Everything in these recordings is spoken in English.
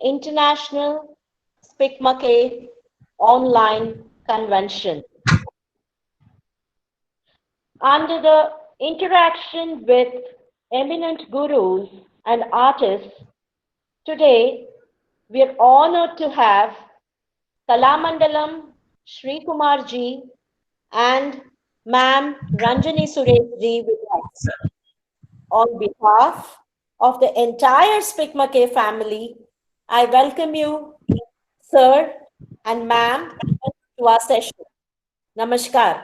International SPICMACAY Online Convention. Under the interaction with eminent gurus and artists, today we are honored to have Kalamandalam Sri Kumar ji and Ma'am Ranjani Suresh ji with us. On behalf of the entire Spigma K family, I welcome you, sir and ma'am, to our session. Namaskar.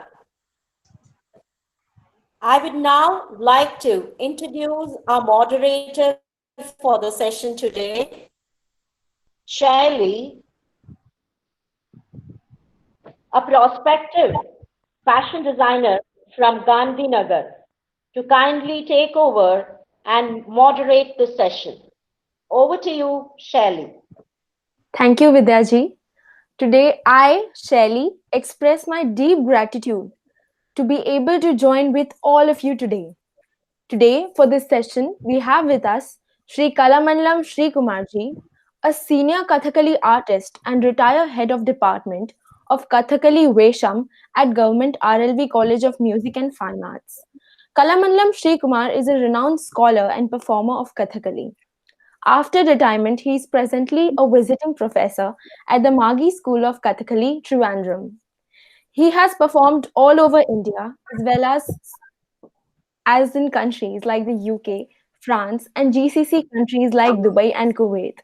I would now like to introduce our moderator for the session today, Shaili, a prospective fashion designer from Gandhinagar, to kindly take over and moderate the session. Over to you, Shaili. Thank you, Vidyaji. Today, I, Shelly, express my deep gratitude to be able to join with all of you today. Today, for this session, we have with us Sri Kalamandalam Sri Kumarji, a senior Kathakali artist and retired head of department of Kathakali Vesham at Government RLV College of Music and Fine Arts. Kalamandalam Sri Kumar is a renowned scholar and performer of Kathakali. After retirement, he is presently a visiting professor at the Magi School of Kathakali, Trivandrum. He has performed all over India as in countries like the UK, France, and GCC countries like Dubai and Kuwait.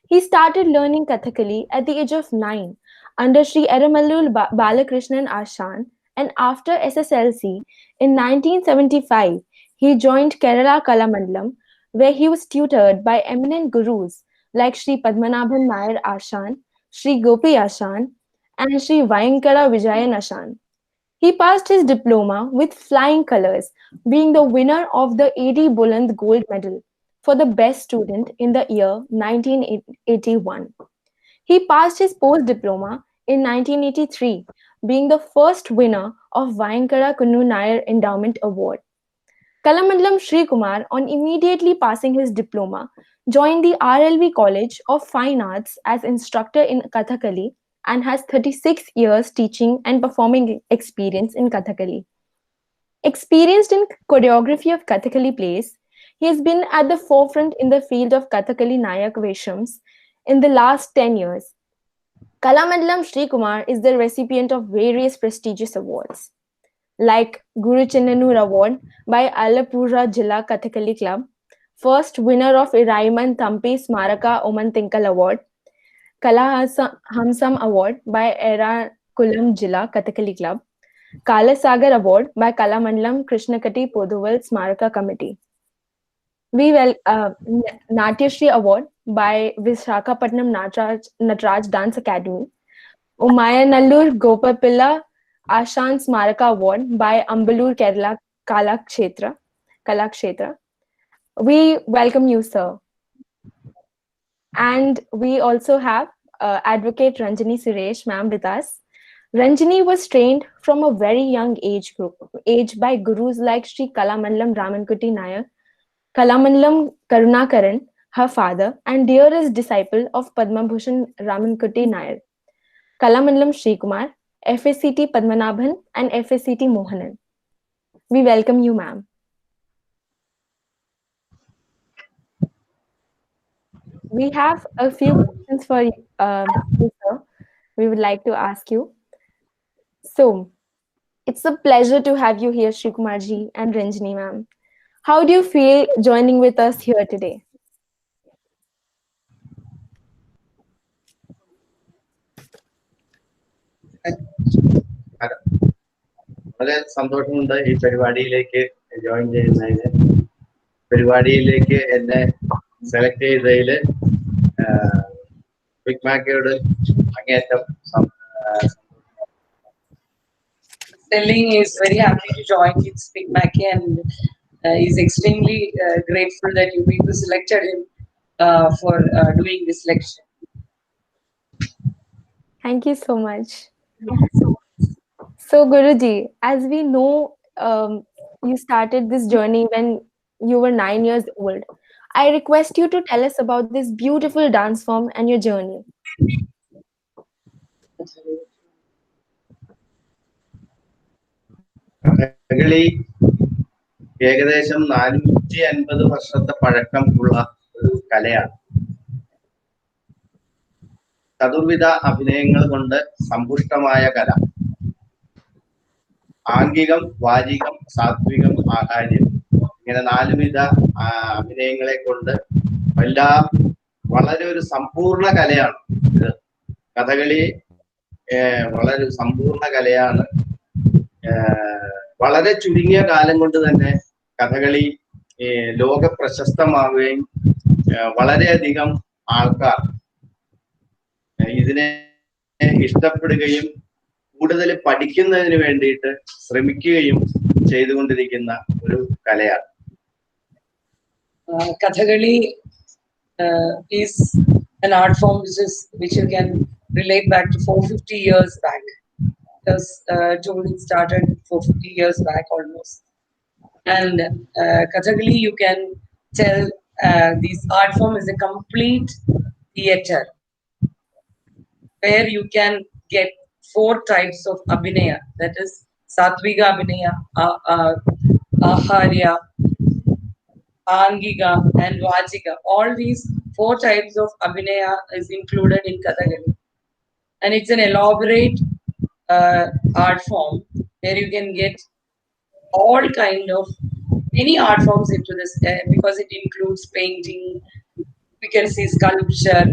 He started learning Kathakali at the age of 9 under Sri Eramallur Balakrishnan Ashan, and after SSLC in 1975, he joined Kerala Kalamandalam, where he was tutored by eminent gurus like Sri Padmanabhan Nair Ashan, Sri Gopi Ashan, and Sri Vayankara Vijayan Ashan. He passed his diploma with flying colors, being the winner of the A.D. Buland Gold Medal for the best student in the year 1981. He passed his post-diploma in 1983, being the first winner of Vayankara Kunnu Nair Endowment Award. Kalamandalam Sri Kumar, on immediately passing his diploma, joined the RLV College of Fine Arts as instructor in Kathakali and has 36 years teaching and performing experience in Kathakali. Experienced in choreography of Kathakali plays, he has been at the forefront in the field of Kathakali Nayak Veshams in the last 10 years. Kalamandalam Sri Kumar is the recipient of various prestigious awards like Guru Chinnanur Award by Alapura Jilla Kathakali Club, first winner of Iraiman Thampi Smaraka Oman Tinkal Award, Kala Hamsam Award by Ernakulam Jilla Kathakali Club, Kalasagar Award by Kalamandalam Krishnakati Poduval Smaraka Committee. Natyashri Award by Visakhapatnam Natraj Dance Academy, Umayanallur Gopapilla Ashan Smaraka Award by Ambalur Kerala Kalakshetra. We welcome you, sir. And we also have Advocate Ranjani Suresh, ma'am, with us. Ranjani was trained from a very young age by gurus like Sri Kalamandalam Ramankuti Nair, Kalamandalam Karunakaran, her father, and dearest disciple of Padma Bhushan Ramankuti Nair, Kalamandalam Sri Kumar, FSCT Padmanabhan, and FSCT Mohanan. We welcome you, ma'am. We have a few questions for you, sir. We would like to ask you. So, it's a pleasure to have you here, Sri Kumarji and Ranjani, ma'am. How do you feel joining with us here today? വളരെ സന്തോഷമുണ്ട് ഈ പരിപാടിയിലേക്ക് join ചെയ്യുന്നതിന്. പരിപാടിയിലേക്ക് എന്നെ select ചെയ്തതിൽ സ്പിഗ്മാക്കയോട് അങ്ങേയറ്റം Stelling is very happy to join with SPICMACAY and is extremely grateful that you people selected him for doing this lecture. Thank you so much. So, Guruji, as we know, you started this journey when you were 9 years old. I request you to tell us about this beautiful dance form and your journey. Kathakali ഏകദേശം 450 വർഷത്തെ പഴക്കമുള്ള ഒരു കലയാണ്. ചതുർവിധ അഭിനയങ്ങൾ കൊണ്ട് സമ്പുഷ്ടമായ കല. ആംഗികം, വാചികം, സാത്വികം, ആഹാര്യം, ഇങ്ങനെ 4 വിധ അഭിനയങ്ങളെ കൊണ്ട് വളരെ ഒരു സമ്പൂർണ്ണ കലയാണ് ഇത്. കഥകളി വളരെ സമ്പൂർണ്ണ കലയാണ്. വളരെ ചുരുങ്ങിയ കാലം കൊണ്ട് തന്നെ കഥകളി ലോക പ്രശസ്തമാവുകയും വളരെയധികം ആൾക്കാർ ഇതിനെ ഇഷ്ടപ്പെടുകയും കൂടുതൽ പഠിക്കുന്നതിന് വേണ്ടിയിട്ട് ശ്രമിക്കുകയും ചെയ്തുകൊണ്ടിരിക്കുന്ന ഒരു കലയാണ്. Kathakali is an art form which you can relate back to 450 years back. Because it started 450 years back almost. And Kathakali, you can tell this art form is a complete theater where you can get 4 types of abhinaya, that is Satvika Abhinaya, Aharya, Angika and Vachika. All these 4 types of abhinaya is included in Kathakali. And it's an elaborate art form where you can get all kind of many art forms into this because it includes painting, we can see sculpture,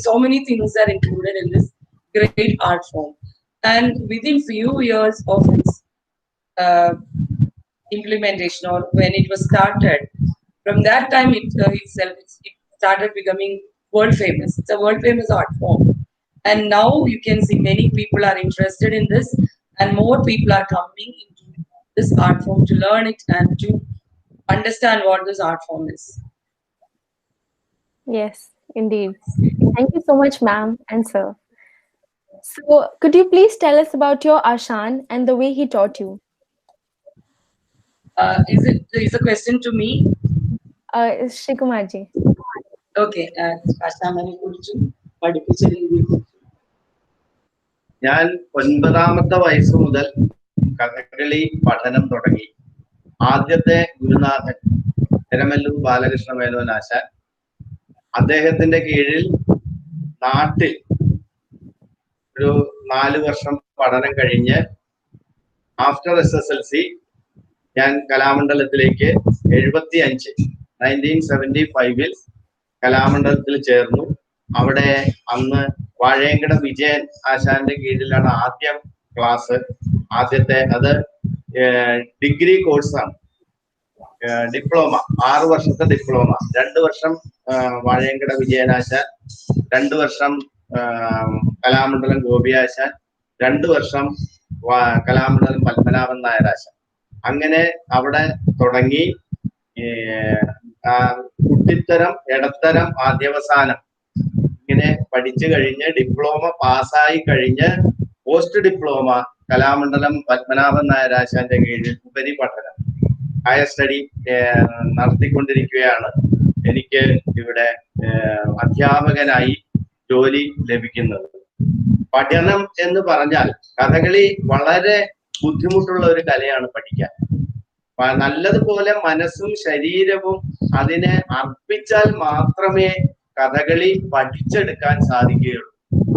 so many things are included in this great art form. And within few years of its implementation, or when it was started, from that time it started becoming world famous. It's a world famous art form. And now you can see many people are interested in this, and more people are coming into this art form to learn it and to understand what this art form is. Yes, indeed. Thank you so much, ma'am and sir. So, could you please tell us about your Ashan and the way he taught you? Is a question to me? Shrikumarji. Okay. Ashamane kurichu പഠിപ്പിച്ച രീതിയെ ഞാൻ 9ാമത്തെ വയസ്സ് മുതൽ കഥകളി പഠനം തുടങ്ങി. ആദ്യത്തെ ഗുരുനാഥൻ എരമല്ലൂർ ബാലകൃഷ്ണ മേനോൻ ആശാൻ, അദ്ദേഹത്തിന്റെ കീഴിൽ നാട്ടിൽ ഒരു 4 വർഷം പഠനം കഴിഞ്ഞ് ആഫ്റ്റർ SSLC ഞാൻ കലാമണ്ഡലത്തിലേക്ക് 1975 കലാമണ്ഡലത്തിൽ ചേർന്നു. അവിടെ അന്ന് വാഴയങ്കട വിജയൻ ആശാന്റെ കീഴിലാണ് ആദ്യം ക്ലാസ്. അത് ഡിഗ്രി കോഴ്സാണ്, ഡിപ്ലോമ, 6 വർഷത്തെ ഡിപ്ലോമ. 2 വർഷം വാഴയങ്കട വിജയനാശാൻ, 2 വർഷം കലാമണ്ഡലം ഗോപിയാശാൻ, 2 വർഷം കലാമണ്ഡലം പത്മനാഭൻ നായരാശാൻ. അങ്ങനെ അവിടെ തുടങ്ങി. കുട്ടിത്തരം, ഇടത്തരം, ആദ്യവസാനം ഇങ്ങനെ പഠിച്ചു കഴിഞ്ഞ് ഡിപ്ലോമ പാസ്സായി കഴിഞ്ഞ് പോസ്റ്റ് ഡിപ്ലോമ കലാമണ്ഡലം പത്മനാഭൻ നായരാശാന്റെ കീഴിൽ ഉപരിപഠനം ഹയർ സ്റ്റഡി നടത്തിക്കൊണ്ടിരിക്കുകയാണ്. എനിക്ക് ഇവിടെ അധ്യാപകനായി ജോലി ലഭിക്കുന്നത്. പഠനം എന്ന് പറഞ്ഞാൽ കഥകളി വളരെ ബുദ്ധിമുട്ടുള്ള ഒരു കലയാണ് പഠിക്കാൻ. നല്ലതുപോലെ മനസ്സും ശരീരവും അതിനെ അർപ്പിച്ചാൽ മാത്രമേ കഥകളി പഠിച്ചെടുക്കാൻ സാധിക്കുകയുള്ളൂ.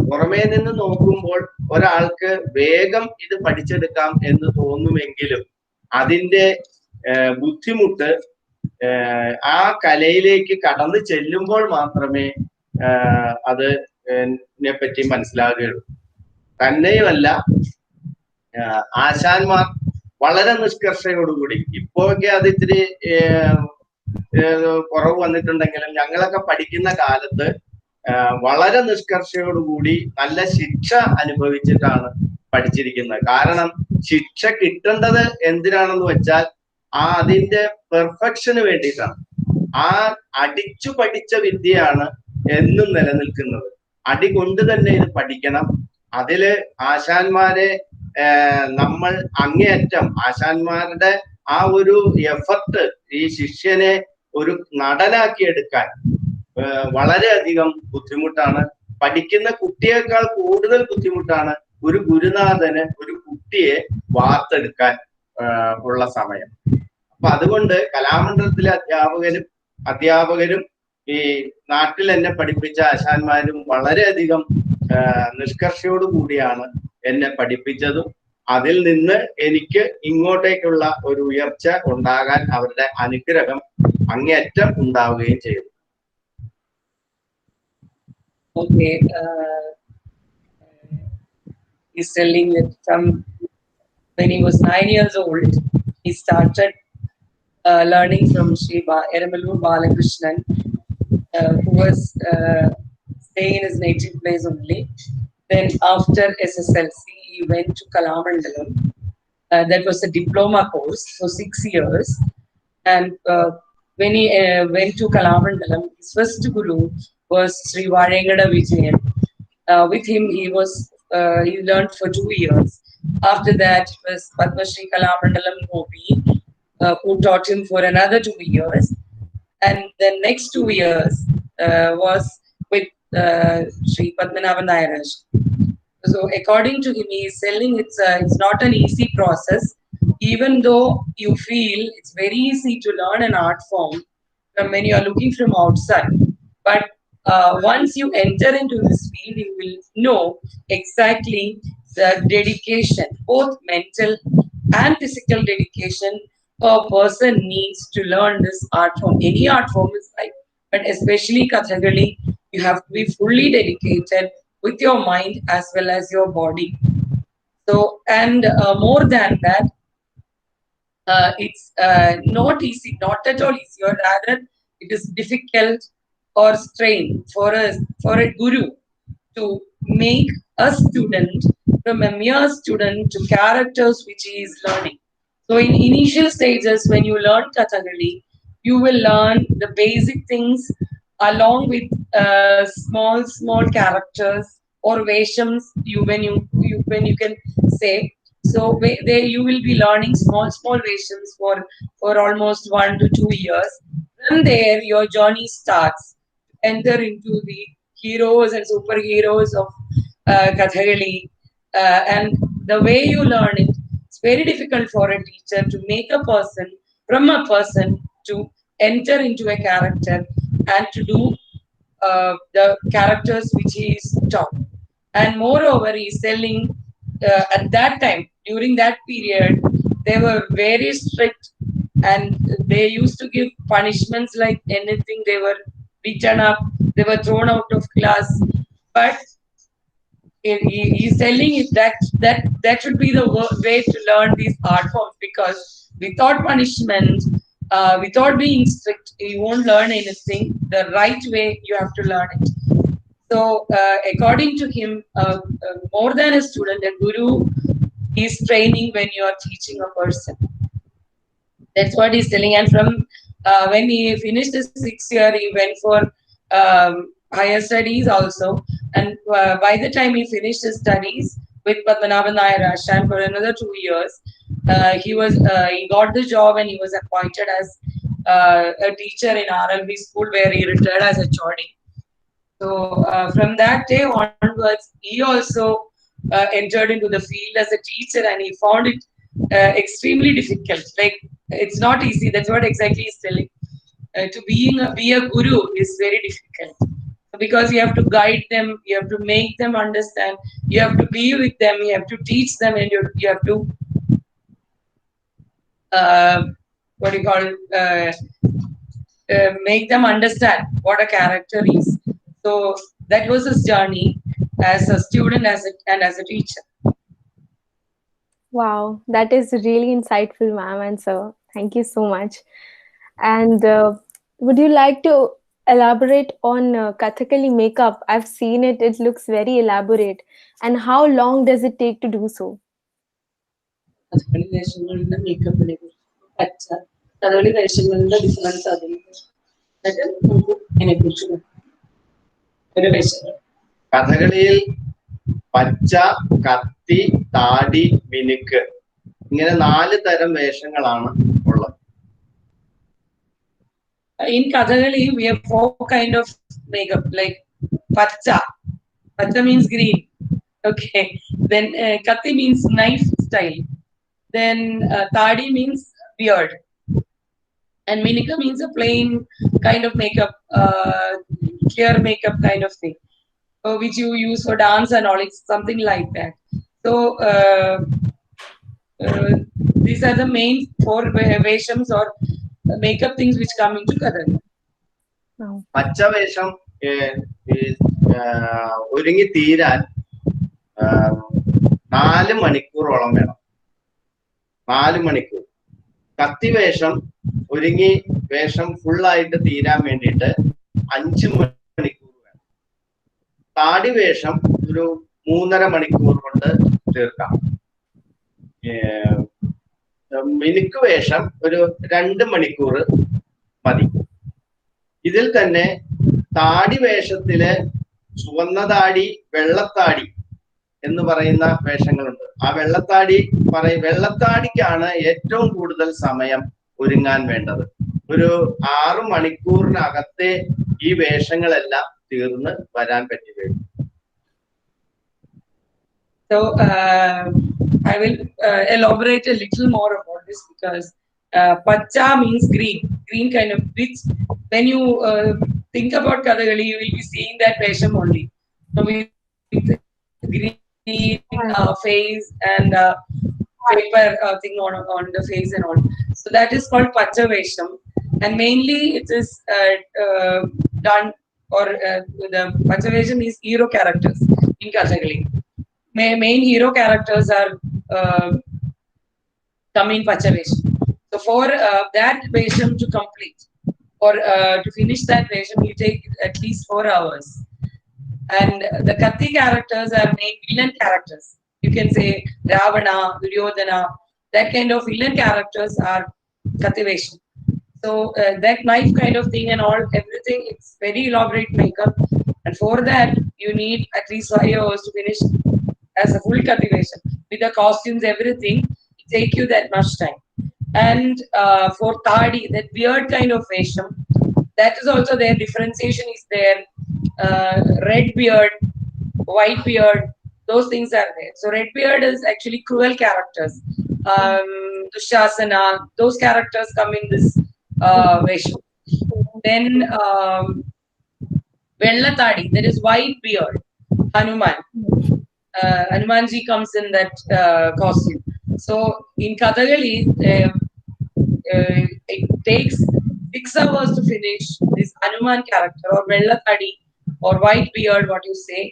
പുറമേ നിന്ന് നോക്കുമ്പോൾ ഒരാൾക്ക് വേഗം ഇത് പഠിച്ചെടുക്കാം എന്ന് തോന്നുമെങ്കിലും അതിന്റെ ബുദ്ധിമുട്ട് ആ കലയിലേക്ക് കടന്നു ചെല്ലുമ്പോൾ മാത്രമേ അതിനെ പറ്റി മനസ്സിലാകുകയുള്ളൂ. തന്നെയുമല്ല, ആശാന്മാർ വളരെ നിഷ്കർഷയോടുകൂടി, ഇപ്പോഴൊക്കെ അത് ഇത്തിരി കുറവ് വന്നിട്ടുണ്ടെങ്കിലും ഞങ്ങളൊക്കെ പഠിക്കുന്ന കാലത്ത് വളരെ നിഷ്കർഷയോടുകൂടി നല്ല ശിക്ഷ അനുഭവിച്ചിട്ടാണ് പഠിച്ചിരിക്കുന്നത്. കാരണം ശിക്ഷ കിട്ടേണ്ടത് എന്തിനാണെന്ന് വെച്ചാൽ അതിന്റെ പെർഫെക്ഷന് വേണ്ടിയിട്ടാണ്. ആ അടിച്ചു പഠിച്ച വിദ്യയാണ് എന്നും നിലനിൽക്കുന്നത്. അടി കൊണ്ട് തന്നെ ഇത് പഠിക്കണം. അതില് ആശാന്മാരെ നമ്മൾ അങ്ങേയറ്റം ആശാന്മാരുടെ ആ ഒരു എഫർട്ട് ഈ ശിഷ്യനെ ഒരു നടനാക്കി എടുക്കാൻ വളരെയധികം ബുദ്ധിമുട്ടാണ്. പഠിക്കുന്ന കുട്ടിയേക്കാൾ കൂടുതൽ ബുദ്ധിമുട്ടാണ് ഒരു ഗുരുനാഥന് ഒരു കുട്ടിയെ വാർത്തെടുക്കാൻ ഉള്ള സമയം. അപ്പൊ അതുകൊണ്ട് കലാമണ്ഡലത്തിലെ അധ്യാപകരും ഈ നാട്ടിൽ എന്നെ പഠിപ്പിച്ച ആശാന്മാരും വളരെയധികം നിഷ്കർഷയോടു കൂടിയാണ് എന്നെ പഠിപ്പിച്ചതും അതിൽ നിന്ന് എനിക്ക് ഇങ്ങോട്ടേക്കുള്ള ഒരു ഉയർച്ച ഉണ്ടാകാൻ അവരുടെ അനുഗ്രഹം അങ്ങേയറ്റം ഉണ്ടാവുകയും ചെയ്തു. Okay, he's telling that from when he was 9 years old, he started learning from Sri Eramalur Balakrishnan, who was staying in his native place only. Then after SSLC, he went to Kalamandalam. That was a diploma course for 6 years. And when he went to Kalamandalam, his first guru was Sri Varengada Vijayan. With him, he learned for 2 years. After that, it was Padma Shri Kalamandalam Gopi, who taught him for another 2 years. And the next 2 years was with Sri Padmanabhan Nairaj. So according to him, he is telling it's not an easy process. Even though you feel it's very easy to learn an art form from when you are looking from outside, but once you enter into this field, you will know exactly the dedication, both mental and physical dedication a person needs to learn this art form. Any art form is like, but especially Kathakali, you have to be fully dedicated with your mind as well as your body. So, and more than that, it's not easy, not at all easy, or rather, it is difficult or strain for a guru to make a student from a mere student to characters which he is learning. So in initial stages, when you learn Kathakali, you will learn the basic things along with small characters or veshams. When you can say. So there you will be learning small veshams for almost 1 to 2 years. From there, your journey starts. Enter into the heroes and superheroes of Kathakali, and the way you learn it, it's very difficult for a teacher to make a person to enter into a character and to do the characters which he is taught. And moreover, he is telling at that time, during that period, they were very strict and they used to give punishments like anything. They were beaten up, they were thrown out of class. But he's telling it that should be the way to learn these art forms, because without punishment, without being strict, you won't learn anything. The right way you have to learn it. So according to him, more than a student, a guru is training when you are teaching a person. That's what he's telling. And from when he finished his 6th year, he went for higher studies also. And by the time he finished his studies with Padmanabhan Nairaj and for another 2 years, he got the job and he was appointed as a teacher in RLB school, where he retired as a Chodi. So from that day onwards, he also entered into the field as a teacher, and he found it extremely difficult. Like, it's not easy. That's what exactly he's telling. To be a guru is very difficult, because you have to guide them, you have to make them understand, you have to be with them, you have to teach them, and you have to make them understand what a character is. So that was his journey as a student, and as a teacher. Wow, that is really insightful, ma'am and sir. Thank you so much. And would you like to elaborate on Kathakali makeup? I've seen it. It looks very elaborate. And how long does it take to do so? Kathakali വേഷങ്ങളുടെ മേക്കപ്പിനെ പച്ച Kathakali വേഷങ്ങളുടെ difference അതിനെ കുറിച്ച് ഒരു വേഷങ്ങൾ കഥകളിയിൽ പച്ച, കത്തി, താടി, മിനുക്ക്, ഇങ്ങനെ 4 തരം വേഷങ്ങളാണ് ഉള്ളത്. In Kathakali, we have 4 kind of makeup, like pacha. Pacha means green. Okay. Then Kati means knife style. Then Tadi means beard. And Minika means a plain kind of makeup, clear makeup kind of thing, which you use for dance and all. It's something like that. So these are the main 4 veshams or makeup things which come into Kathak. Wow. പച്ചവേഷം ഒരുങ്ങി തീരാൻ 4 മണിക്കൂറോളം വേണം. 4 മണിക്കൂർ. കത്തിവേഷം ഒരുങ്ങി വേഷം ഫുള്ളായിട്ട് തീരാൻ വേണ്ടിയിട്ട് 5 മണിക്കൂർ വേണം. താടി വേഷം ഒരു 3.5 മണിക്കൂർ കൊണ്ട് തീർക്കാം. മിനുക്ക് വേഷം ഒരു 2 മണിക്കൂർ മതി. ഇതിൽ തന്നെ താടി വേഷത്തില് ചുവന്നതാടി, വെള്ളത്താടി എന്ന് പറയുന്ന വേഷങ്ങളുണ്ട്. ആ വെള്ളത്താടിക്കാണ് ഏറ്റവും കൂടുതൽ സമയം ഒരുങ്ങാൻ വേണ്ടത്. ഒരു 6 മണിക്കൂറിനകത്തെ ഈ വേഷങ്ങളെല്ലാം തീർന്ന് വരാൻ പറ്റുകയുള്ളൂ. So I will elaborate a little more about this because pacha means green kind of, which when you think about Kathakali, you will be seeing that vesham only. So with green face and paper thing on the face and all. So that is called pacha vesham, and mainly it is done, or the pacha vesham is hero characters in Kathakali. Main hero characters are come in pacha vesham. So for that vesham to complete, or to finish that vesham, you take at least 4 hours. And the Katti characters are main villain characters. You can say Ravana, Duryodhana, that kind of villain characters are Katti vesham. So that knife kind of thing and all, everything, it's very elaborate makeup. And for that, you need at least 5 hours to finish as a full Katti vesham. With the costumes, everything, it take you that much time. And for Tadi, that weird kind of vesham, that is also there. Differentiation is there. Red beard, white beard, those things are there. So red beard is actually cruel characters. Dushasana, those characters come in this vesham. Then Vellatadi, there is white beard, Hanuman. Hanumanji comes in that costume. So in Kathakali, it takes 6 hours to finish this Hanuman character, or Vellatadi, or white beard, what you say.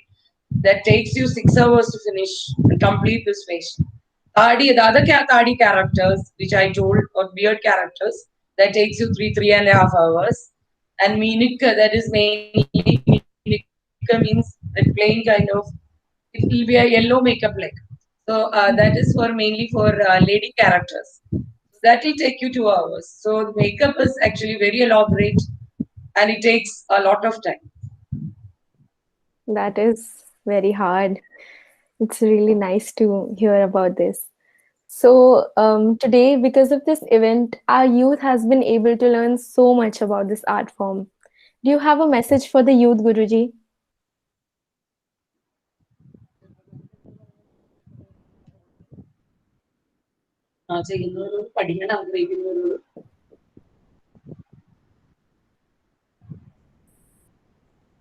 That takes you 6 hours to finish and complete this vesham. Tadi, the other Tadi characters, which I told, or beard characters, that takes you 3.5 hours. And Minika, that is mainly, Minika means that plain kind of, it will be a yellow makeup like. So that is for mainly for lady characters. That will take you 2 hours. So the makeup is actually very elaborate and it takes a lot of time. That is very hard. It's really nice to hear about this. So today, because of this event, our youth has been able to learn so much about this art form. Do you have a message for the youth, Guruji?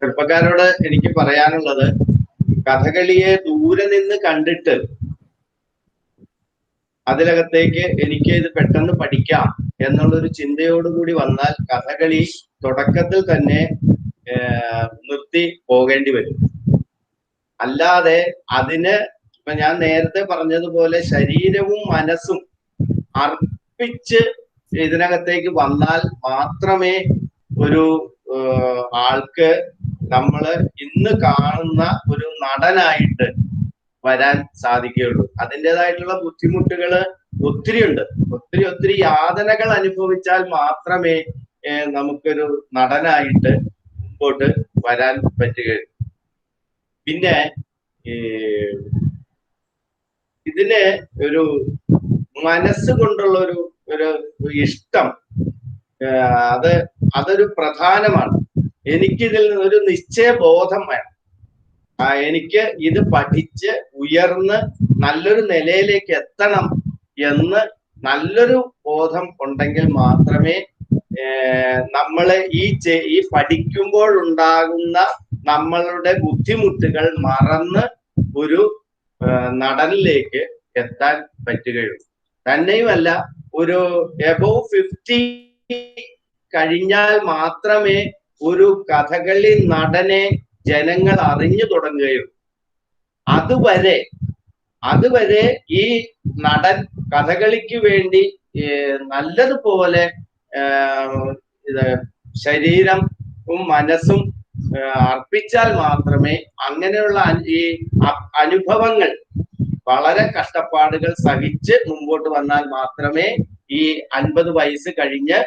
ചെറുപ്പക്കാരോട് എനിക്ക് പറയാനുള്ളത്, കഥകളിയെ ദൂരെ നിന്ന് കണ്ടിട്ട് അതിനകത്തേക്ക് എനിക്ക് ഇത് പെട്ടെന്ന് പഠിക്കാം എന്നുള്ളൊരു ചിന്തയോടുകൂടി വന്നാൽ കഥകളി തുടക്കത്തിൽ തന്നെ നിർത്തി പോകേണ്ടി വരും. അല്ലാതെ അതിന് ഇപ്പൊ ഞാൻ നേരത്തെ പറഞ്ഞതുപോലെ ശരീരവും മനസ്സും അർപ്പിച്ച് ഇതിനകത്തേക്ക് വന്നാൽ മാത്രമേ ഒരു ആൾക്ക് നമ്മള് ഇന്ന് കാണുന്ന ഒരു നടനായിട്ട് വരാൻ സാധിക്കുകയുള്ളൂ. അതിൻ്റെതായിട്ടുള്ള ബുദ്ധിമുട്ടുകള് ഒത്തിരിയുണ്ട്. ഒത്തിരി യാതനകൾ അനുഭവിച്ചാൽ മാത്രമേ നമുക്കൊരു നടനായിട്ട് മുമ്പോട്ട് വരാൻ പറ്റുകയുള്ളൂ. പിന്നെ ഇതിന് ഒരു മനസ്സുകൊണ്ടുള്ള ഒരു ഇഷ്ടം അതൊരു പ്രധാനമാണ്. എനിക്കിതിൽ ഒരു നിശ്ചയബോധം വേണം. എനിക്ക് ഇത് പഠിച്ച് ഉയർന്ന് നല്ലൊരു നിലയിലേക്ക് എത്തണം എന്ന് നല്ലൊരു ബോധം ഉണ്ടെങ്കിൽ മാത്രമേ നമ്മള് ഈ പഠിക്കുമ്പോൾ ഉണ്ടാകുന്ന നമ്മളുടെ ബുദ്ധിമുട്ടുകൾ മറന്ന് ഒരു നടനിലേക്ക് എത്താൻ പറ്റുകയുള്ളൂ. തന്നെയുമല്ല, ഒരു എബോവ് 50 കഴിഞ്ഞാൽ മാത്രമേ ഒരു കഥകളി നടനെ ജനങ്ങൾ അറിഞ്ഞു തുടങ്ങുകയുള്ളൂ. അതുവരെ ഈ നടൻ കഥകളിക്ക് വേണ്ടി നല്ലതുപോലെ ശരീരവും മനസ്സും അർപ്പിച്ചാൽ മാത്രമേ, അങ്ങനെയുള്ള ഈ അനുഭവങ്ങൾ, വളരെ കഷ്ടപ്പാടുകൾ സഹിച്ച് മുമ്പോട്ട് വന്നാൽ മാത്രമേ ഈ 50 വയസ്സ് കഴിഞ്ഞ്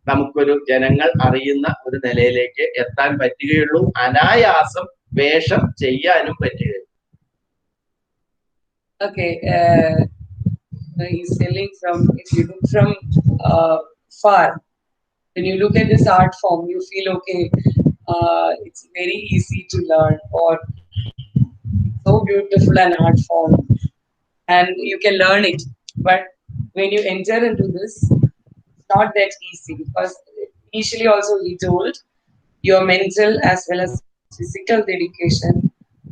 നമുക്കൊരു ജനങ്ങൾ അറിയുന്ന ഒരു നിലയിലേക്ക് എത്താൻ പറ്റുകയുള്ളൂ. അനായാസം വേഷം ചെയ്യാനും പറ്റുകയുള്ളൂ. Okay, he's telling if you look from far, when you look at this art form, you feel okay, it's very easy to learn, or so beautiful an art form, and you can learn it. But when you enter into this, it's not that easy, because initially also he told your mental as well as physical dedication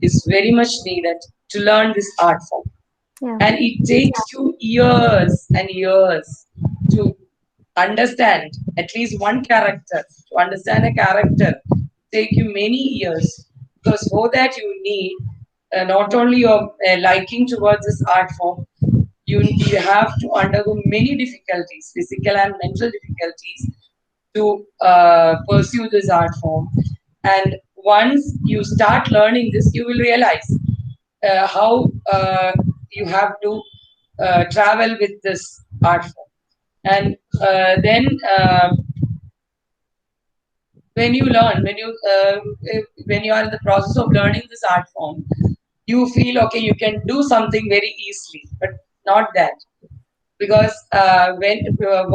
is very much needed to learn this art form. Yeah. And it takes you years and years to understand at least one character. To understand a character take you many years, because for that you need not only your liking towards this art form, you have to undergo many difficulties, physical and mental difficulties, to pursue this art form. And once you start learning this, you will realize how you have to travel with this art form. And then when you learn, when you are in the process of learning this art form, you feel okay, you can do something very easily, but not that. Because when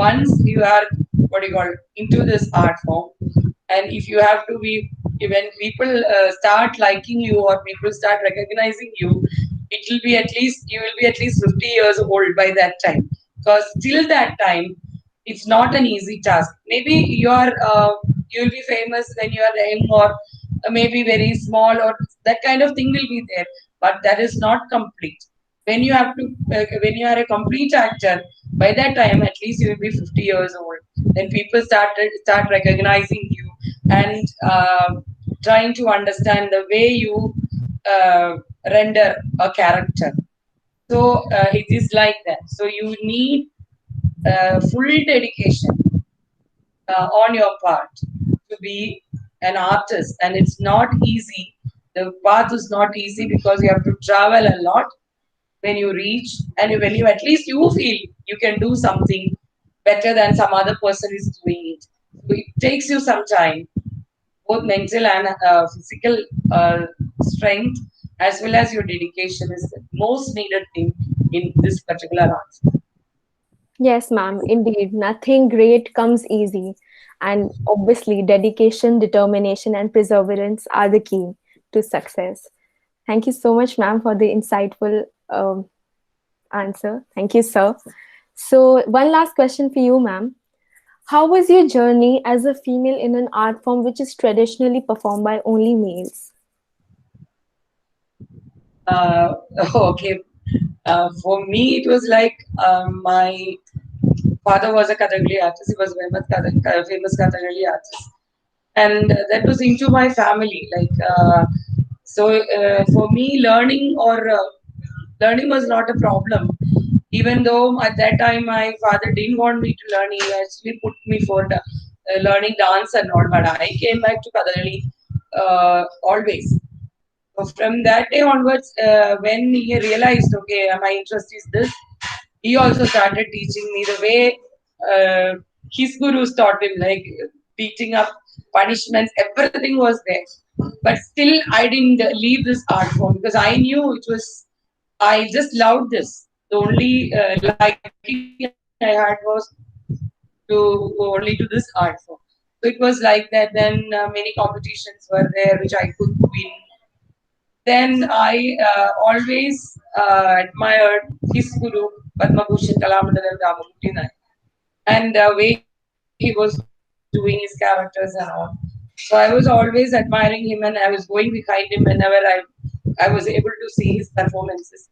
once you are into this art form, and if you have to be, when people start liking you or people start recognizing you, it will be at least, you will be at least 50 years old by that time. Because till that time, it's not an easy task. Maybe you'll be famous when you are young, or maybe very small, or that kind of thing will be there, but that is not complete. When you have to, when you are a complete actor, by that time at least you will be 50 years old. Then people start recognizing you and trying to understand the way you render a character. So it is like that. So you need full dedication on your part to be an artist, and it's not easy. The path is not easy, because you have to travel a lot when you reach, and when you at least you feel you can do something better than some other person is doing it. So it takes you some time, both mental and physical strength, as well as your dedication is the most needed thing in this particular art. Yes, ma'am, indeed. Nothing great comes easy. And obviously, dedication, determination, and perseverance are the key to success. Thank you so much, ma'am, for the insightful answer. Thank you, sir. So, one last question for you, ma'am. How was your journey as a female in an art form which is traditionally performed by only males? Okay. For me, it was like my father was a Kathakali artist. He was a famous Kathakali artist, and that was into my family. So for me, learning was not a problem. Even though at that time my father didn't want me to learn, he actually put me for learning dance and all. But I came back to Kathakali always. So from that day onwards, when he realized, okay, my interest is this, he also started teaching me the way his gurus taught him, like teaching up punishments, everything was there. But still, I didn't leave this art form, because I knew it was, I just loved this. The only liking I had was to only to this art form. So it was like that. Then many competitions were there which I could win. Then I always admired his guru, Padma Bhushan Kalamandalam Ramamoorthy Nair, and the way he was doing his characters and all. So I was always admiring him, and I was going behind him whenever I was able to see his performances.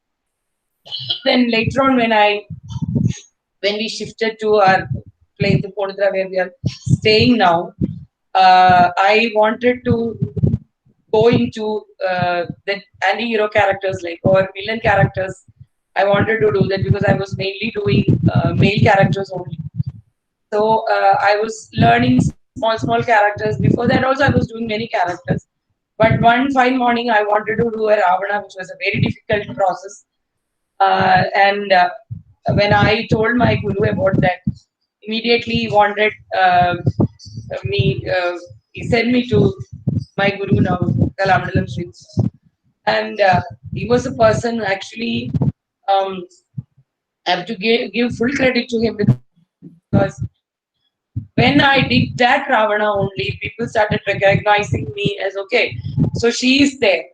Then later on, when we shifted to our place, the Ponudra, where we are staying now, I wanted to go into the anti-hero characters like or villain characters. I wanted to do that because I was mainly doing male characters only. So I was learning small characters. Before that, also I was doing many characters. But one fine morning, I wanted to do a Ravana, which was a very difficult process. And when I told my guru about that, immediately he wanted me. He sent me to my guru now, Kalamandalam Sri. And he was a person who actually um, I have to give full credit to him because when I did that Ravana only, people started recognizing me as okay, so she is there.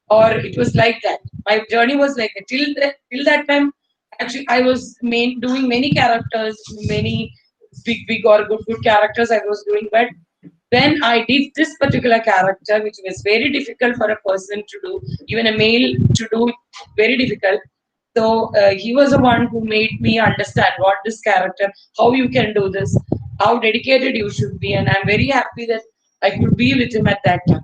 Or it was like that. My journey was like that. Till that time, actually, I was doing many characters, many big or good characters I was doing. But when I did this particular character, which was very difficult for a person to do, even a male to do, very difficult. So he was the one who made me understand what this character, how you can do this, how dedicated you should be, and I'm very happy that I could be with him at that time.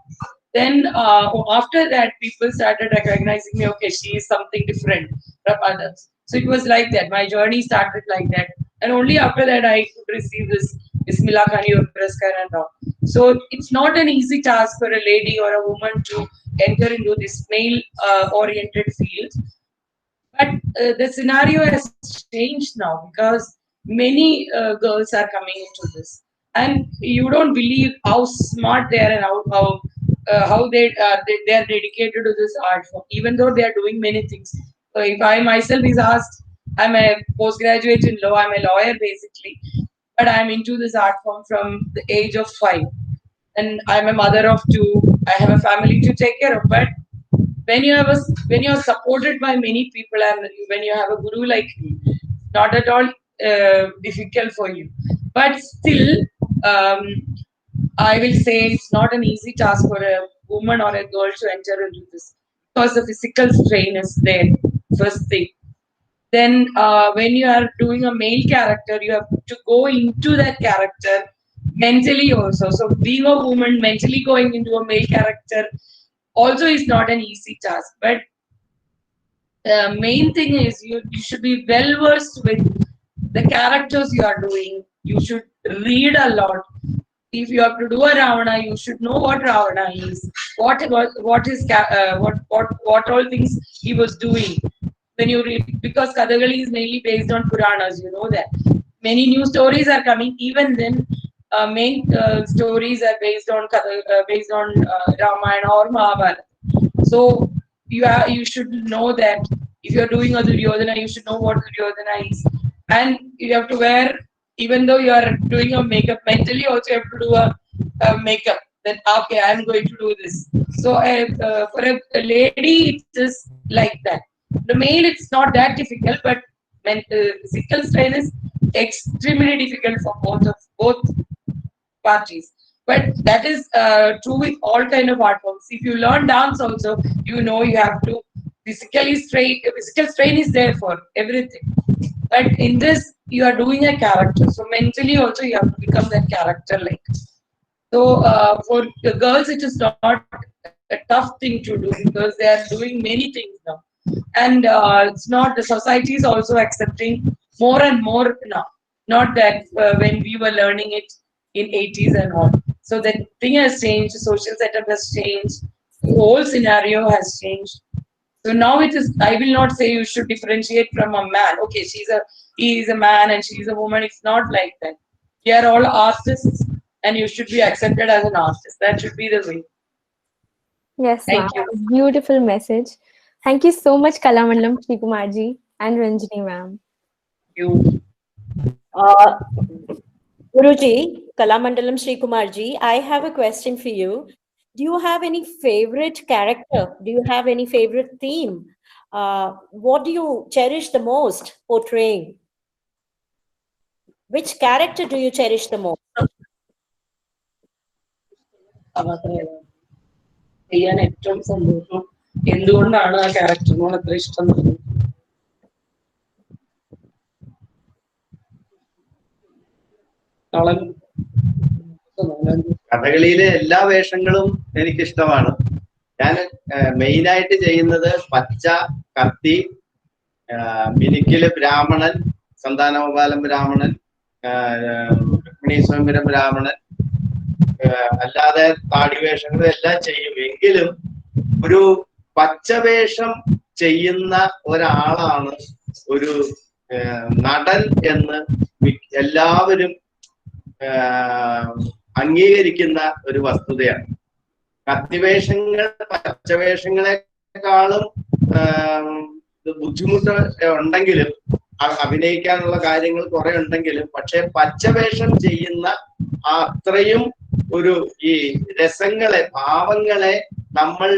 Then after that, people started recognizing me. Okay, she is something different from others. So it was like that. My journey started like that, and only after that I could receive this Bismillah Khani Puraskar and all. So it's not an easy task for a lady or a woman to enter into this male-oriented field. But the scenario has changed now because many girls are coming into this, and you don't believe how smart they are and how they are dedicated to this art form, even though they are doing many things. So if I myself is asked, I'm a postgraduate in law, I'm a lawyer basically, but I'm into this art form from the age of 5, and I'm a mother of 2. I have a family to take care of, but when you're supported by many people and when you have a guru like me, not at all difficult for you. But still, um, I will say it's not an easy task for a woman or a girl to enter into this because the physical strain is there. First thing. Then when you are doing a male character, you have to go into that character mentally also. So being a woman, mentally going into a male character also is not an easy task. But the main thing is you should be well versed with the characters you are doing. You should read a lot. If you have to do a Ravana, you should know what Ravana is, what all things he was doing. When you read, because Kathakali is mainly based on Puranas, you know that many new stories are coming. Even then, main stories are based on Ramayana or Mahabharata. So you should know that if you're doing a Duryodhana, you should know what Duryodhana is, and you have to wear. Even though you are doing a makeup, mentally also you have to do a makeup. Then okay, I'm going to do this. So for a lady, it is like that. The male, it's not that difficult, but physical strain is extremely difficult for both parties. But that is true with all kind of art forms. If you learn dance also, you know you have to physical strain is there for everything. But in this, you are doing a character. So mentally also you have to become that character like. So for the girls, it is not a tough thing to do because they are doing many things now. And it's not, the society is also accepting more and more now. Not that when we were learning it in 80s and all. So the thing has changed, the social setup has changed, the whole scenario has changed. So now it is, I will not say you should differentiate from a man. Okay, he is a man and she is a woman. It's not like that. We are all artists and you should be accepted as an artist. That should be the way. Yes, ma'am. Thank you. Beautiful message. Thank you so much, Kalamandalam Srikumarji and Ranjini, ma'am. You. Uh, Guruji, Kalamandalam Sri Kumarji, I have a question for you. Do you have any favorite character? Do you have any favorite theme? What do you cherish the most portraying? Which character do you cherish the most? ചെയ്യാൻ ഏറ്റവും സന്തോഷം എന്തുകൊണ്ടാണ് ആ ക്യാരക്ടറിനോട് അത്ര ഇഷ്ടം തോന്നുന്നത്? കഥകളിയിലെ എല്ലാ വേഷങ്ങളും എനിക്കിഷ്ടമാണ്. ഞാൻ മെയിനായിട്ട് ചെയ്യുന്നത് പച്ച, കത്തി, മിനിക്കില് ബ്രാഹ്മണൻ, സന്താനഗോപാലൻ ബ്രാഹ്മണൻ, രുക്മിണി സ്വയംവരം ബ്രാഹ്മണൻ, അല്ലാതെ താടിവേഷങ്ങളും എല്ലാം ചെയ്യും. എങ്കിലും ഒരു പച്ചവേഷം ചെയ്യുന്ന ഒരാളാണ് ഒരു നടൻ എന്ന് എല്ലാവരും അംഗീകരിക്കുന്ന ഒരു വസ്തുതയാണ്. കത്തിവേഷങ്ങൾ പച്ചവേഷങ്ങളെക്കാളും ബുദ്ധിമുട്ട് ഉണ്ടെങ്കിലും അഭിനയിക്കാനുള്ള കാര്യങ്ങൾ കുറെ ഉണ്ടെങ്കിലും, പക്ഷെ പച്ചവേഷം ചെയ്യുന്ന അത്രയും ഒരു ഈ രസങ്ങളെ, ഭാവങ്ങളെ നമ്മൾ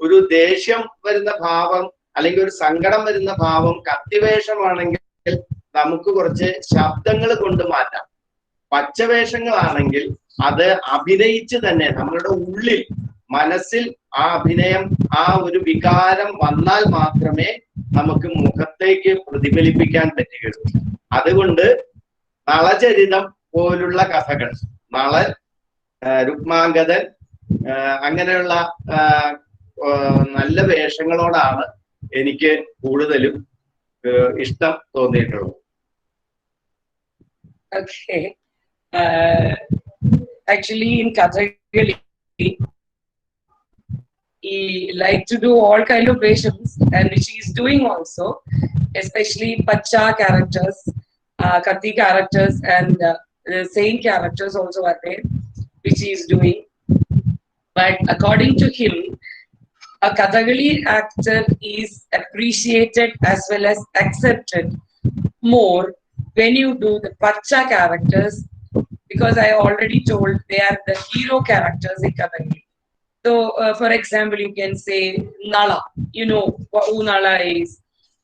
ഒരു ദേഷ്യം വരുന്ന ഭാവം അല്ലെങ്കിൽ ഒരു സങ്കടം വരുന്ന ഭാവം കത്തിവേഷമാണെങ്കിൽ നമുക്ക് കുറച്ച് ശബ്ദങ്ങൾ കൊണ്ട് മാറ്റാം. പച്ചവേഷങ്ങളാണെങ്കിൽ അത് അഭിനയിച്ച് തന്നെ നമ്മളുടെ ഉള്ളിൽ, മനസ്സിൽ ആ അഭിനയം, ആ ഒരു വികാരം വന്നാൽ മാത്രമേ നമുക്ക് മുഖത്തേക്ക് പ്രതിഫലിപ്പിക്കാൻ പറ്റുകയുള്ളൂ. അതുകൊണ്ട് നളചരിതം പോലുള്ള കഥകൾ, നളൻ, രുക്മാംഗദൻ, അങ്ങനെയുള്ള നല്ല വേഷങ്ങളോടാണ് എനിക്ക് കൂടുതലും ഇഷ്ടം തോന്നിയിട്ടുള്ളത്. Okay. Actually, in Kathakali, he like to do all kind of versions, and which he is doing also, especially Pacha characters, Kati characters, and the Saint characters also are there, which he is doing. But according to him, a Kathakali actor is appreciated as well as accepted more when you do the Pacha characters, because I already told they are the hero characters in Kathakali. So, for example, you can say Nala, you know who Nala is,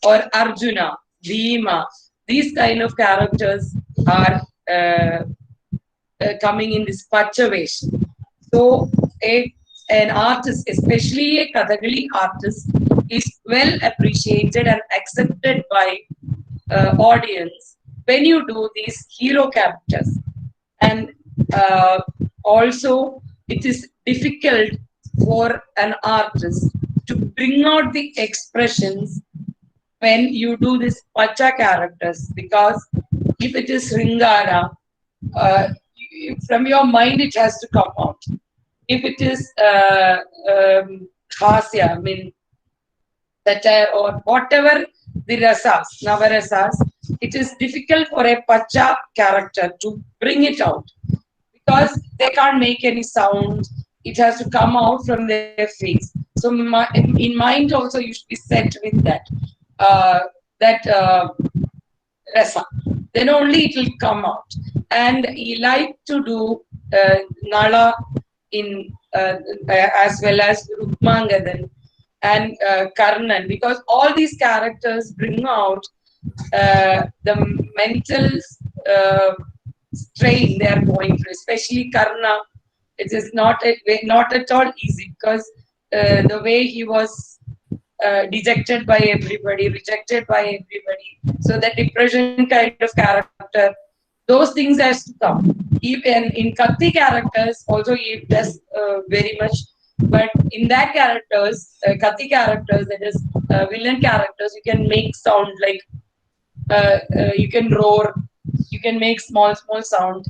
or Arjuna, Bhima. These kind of characters are coming in this Pachavation. So, an artist, especially a Kathakali artist, is well appreciated and accepted by audience when you do these hero characters. And also, it is difficult for an artist to bring out the expressions when you do this Pacha characters, because if it is Ringara, from your mind it has to come out. If it is Hasya, I mean satire or whatever the rasas, navarasas, it is difficult for a Pacha character to bring it out because they can't make any sound. It has to come out from their face. So in mind also you should be set with that rasa. Then only it will come out. And he liked to do Nala in as well as Rukmangadan and Karnan, because all these characters bring out the mental strain they are going through, especially Karna. It is not at all easy, because the way he was dejected by everybody, rejected by everybody, so that depression kind of character, those things has to come. Even in Katti characters also he does very much, but in that characters, Katti characters, that is villain characters, you can make sound like you can roar, you can make small sound,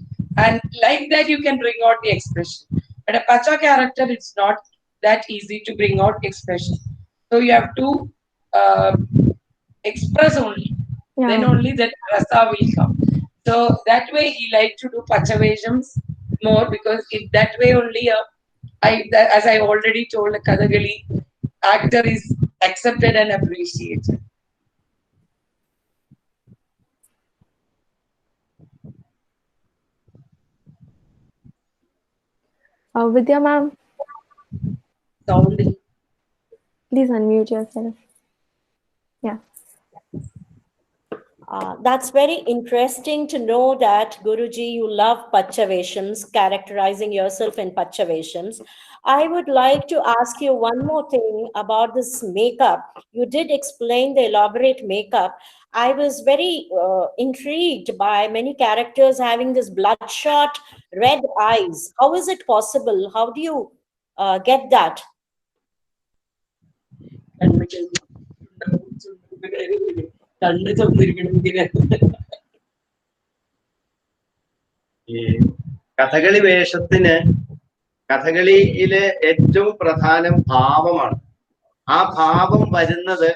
and like that you can bring out the expression. But a Pacha character, it's not that easy to bring out expression. So you have to express only. Yeah. Then only that rasa will come. So that way he liked to do Pachaveshams more, because that way only as I already told, a Kathakali actor is accepted and appreciated. Vidya ma'am, Sound. please unmute yourself. Yeah. That's very interesting to know that, Guruji, you love Pachaveshams, characterizing yourself in Pachaveshams. I would like to ask you one more thing about this makeup. You did explain the elaborate makeup. I was very intrigued by many characters having this bloodshot red eyes. How is it possible? How do you get that? ഈ കഥകളി വേഷത്തിന് കഥകളിയിലെ ഏറ്റവും പ്രധാനം ഭാവമാണ്. ആ ഭാവം വരുന്നത്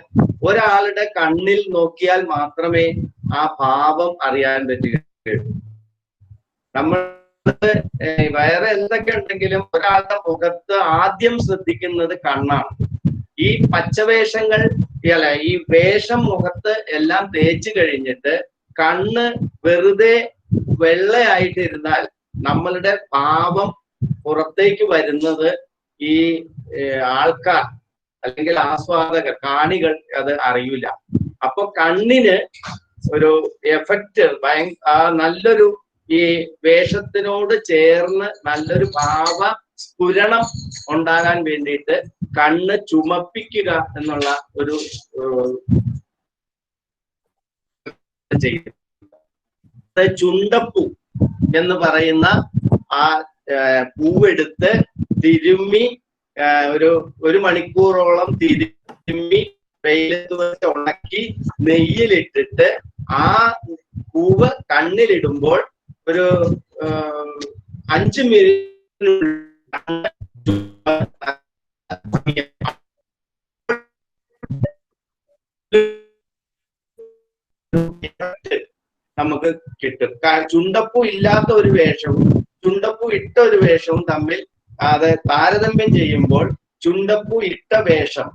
ഒരാളുടെ കണ്ണിൽ നോക്കിയാൽ മാത്രമേ ആ ഭാവം അറിയാൻ പറ്റുകയുള്ളൂ. നമ്മൾ വേറെ എന്തൊക്കെ ഉണ്ടെങ്കിലും ഒരാളുടെ മുഖത്ത് ആദ്യം ശ്രദ്ധിക്കുന്നത് കണ്ണാണ്. ഈ പച്ചവേഷങ്ങൾ അല്ല, ഈ വേഷം മുഖത്ത് എല്ലാം തേച്ച് കഴിഞ്ഞിട്ട് കണ്ണ് വെറുതെ വെള്ളയായിട്ടിരുന്നാൽ നമ്മളുടെ ഭാവം പുറത്തേക്ക് വരുന്നത് ഈ ആൾക്കാർ അല്ലെങ്കിൽ ആസ്വാദകർ, കാണികൾ അത് അറിയില്ല. അപ്പൊ കണ്ണിന് ഒരു എഫക്റ്റ് നല്ലൊരു ഈ വേഷത്തിനോട് ചേർന്ന് നല്ലൊരു ഭാവ സ്ഫുരണം ഉണ്ടാകാൻ വേണ്ടിയിട്ട് കണ്ണ് ചുമപ്പിക്കുക എന്നുള്ള ഒരു ചുണ്ടപ്പൂ എന്ന് പറയുന്ന ആ പൂവെടുത്ത് തിരുമ്മി ഒരു മണിക്കൂറോളം തിരുമ്മി വെയിലത്ത് വെച്ച് ഉണക്കി നെയ്യിലിട്ടിട്ട് ആ പൂവ് കണ്ണിലിടുമ്പോൾ ഒരു 5 മിനിറ്റ് നമുക്ക് കിട്ടും. ചുണ്ടപ്പൂ ഇല്ലാത്ത ഒരു വേഷവും ചുണ്ടപ്പൂ ഇട്ട ഒരു വേഷവും തമ്മിൽ അത് താരതമ്യം ചെയ്യുമ്പോൾ ചുണ്ടപ്പൂ ഇട്ട വേഷം,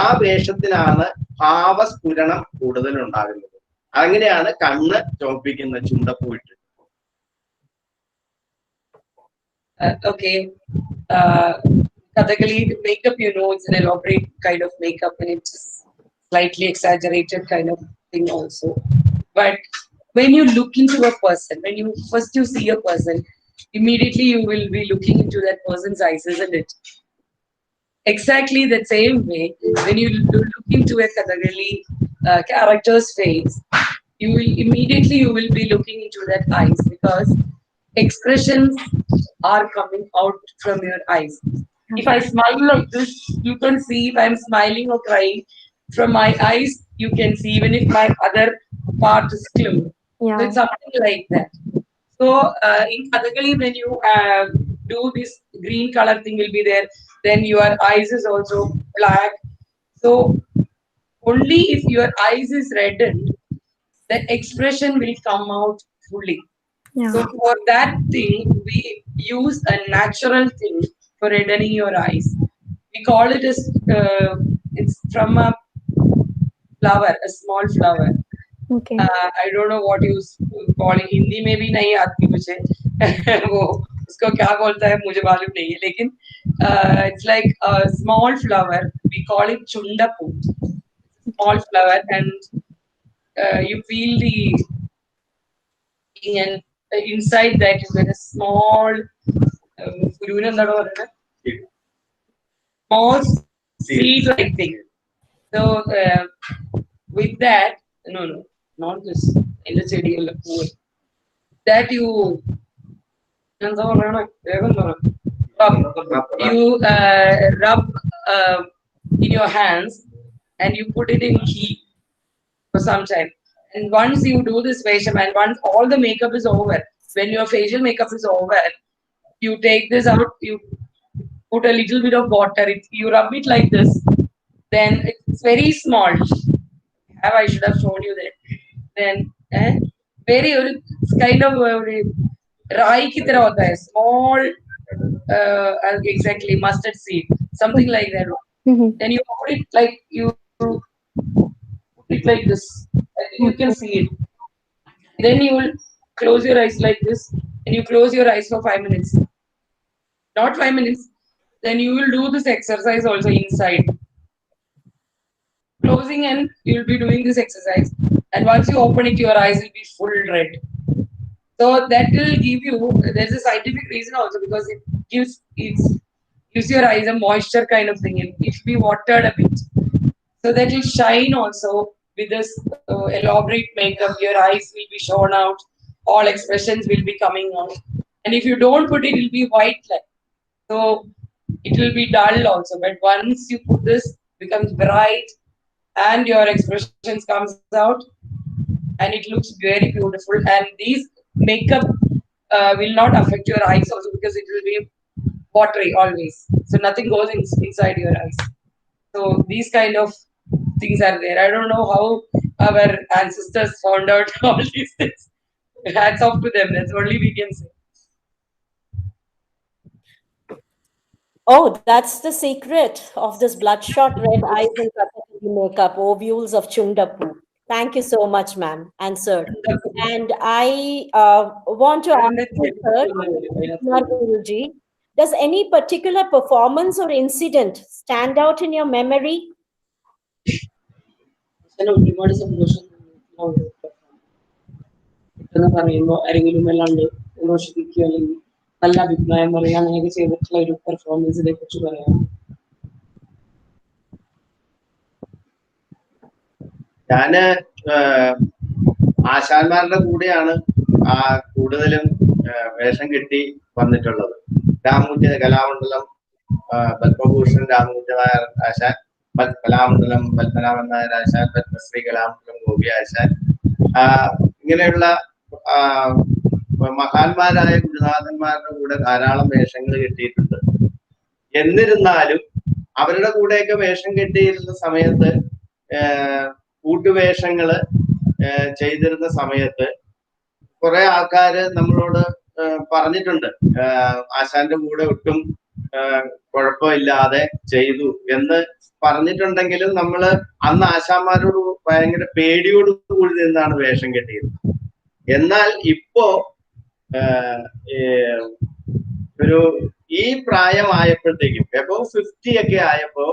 ആ വേഷത്തിനാണ് ഭാവസ്ഫുരണം കൂടുതൽ ഉണ്ടാകുന്നത്. അങ്ങനെയാണ് കണ്ണ് ചോപ്പിക്കുന്ന ചുണ്ടപ്പൂ ഇട്ട്. Okay. Kathakali makeup, it's an elaborate kind of makeup and it's slightly exaggerated kind of thing also. But when you look into a person, when you first see a person, immediately you will be looking into that person's eyes, isn't it? Exactly the same way, when you look into a Kathakali character's face, you will be looking into that eyes, because expressions are coming out from your eyes. If I smile like this, you can see if I'm smiling or crying. From my eyes, you can see even if my other part is closed. Yeah. So it's something like that. So in Kathakali, when you do this green color thing will be there, then your eyes is also black. So only if your eyes is reddened, the expression will come out fully. Yeah. So for that thing, we use a natural thing for reddening your eyes. We call it as it's from a flower, a small flower. Okay. I don't know what you call in Hindi में भी नहीं आती मुझे वो उसको क्या बोलता है मुझे मालूम नहीं है, लेकिन it's like a small flower. We call it chundapu. Small flower, and you feel the and inside that you get a small small seed-like thing. So with that, no, not this. That you rub in your hands and you put it in heat for some time. And once you do this facial, and once all the makeup is over, when your facial makeup is over, you take this out, you put a little bit of water, you rub it like this, then it's very small. I should have shown you that. Then very it's kind of rai ki tarah hota hai, small exactly mustard seed, something like that. Mhm. Then you put it like like this, you can see it. Then you will close your eyes like this, and you close your eyes for 5 minutes. not 5 minutes, then you will do this exercise also inside. Closing and you'll be doing this exercise. And once you open it, your eyes will be full red. So that will give you, there's a scientific reason also because it gives your eyes a moisture kind of thing. It should be watered a bit. So that you shine also with this elaborate makeup. Your eyes will be shown out. All expressions will be coming out. And if you don't put it, it will be white like. So it will be dull also. But once you put this, becomes bright and your expressions comes out and it looks very beautiful. And these makeup will not affect your eyes also because it will be watery always. So nothing goes inside your eyes. So these kind of things are there. I don't know how our ancestors found out all these things. Hats off to them. That's only we can say. Oh, that's the secret of this bloodshot red eyes and Kathakali makeup, ovules of Chundapu. Thank you so much, ma'am and sir. And I want to ask you, sir, Kumar Guruji, does any particular performance or incident stand out in your memory? ഒരുപാട് സന്തോഷം എന്ന് പറയുമ്പോൾ ആരെങ്കിലും അല്ലാണ്ട് സന്തോഷിപ്പിക്കുക അല്ലെങ്കിൽ നല്ല അഭിപ്രായം പറയുക അങ്ങനെയൊക്കെ ചെയ്തിട്ടുള്ള ഒരു പെർഫോമൻസിനെ കുറിച്ച് പറയാം. ഞാന് ആശാന്മാരുടെ കൂടെയാണ് കൂടുതലും വേഷം കെട്ടി വന്നിട്ടുള്ളത്. രാമൂർത്തി കലാമണ്ഡലം പത്മഭൂഷൺ രാമൂർത്തി നായർ ആശാൻ, കലാമണ്ഡലം പത്മനാഭൻ നായർ ആശാൻ, പത്മശ്രീ കലാമണ്ഡലം ഗോപി ആശാൻ, ഇങ്ങനെയുള്ള മഹാന്മാരായ ഗുരുനാഥന്മാരുടെ കൂടെ ധാരാളം വേഷങ്ങൾ കെട്ടിയിട്ടുണ്ട്. എന്നിരുന്നാലും അവരുടെ കൂടെയൊക്കെ വേഷം കെട്ടിയിരുന്ന സമയത്ത് കൂട്ടുവേഷങ്ങള് ചെയ്തിരുന്ന സമയത്ത് കുറെ ആൾക്കാര് നമ്മളോട് പറഞ്ഞിട്ടുണ്ട്, ആശാന്റെ കൂടെ ഒട്ടും കുഴപ്പമില്ലാതെ ചെയ്തു എന്ന് പറഞ്ഞിട്ടുണ്ടെങ്കിലും നമ്മള് അന്ന് ആശാന്മാരോട് ഭയങ്കര പേടിയോട് കൂടി നിന്നാണ് വേഷം കെട്ടിയിരുന്നത്. എന്നാൽ ഇപ്പോ ഒരു ഈ പ്രായമായപ്പോഴത്തേക്കും എബവ് 50 ഒക്കെ ആയപ്പോ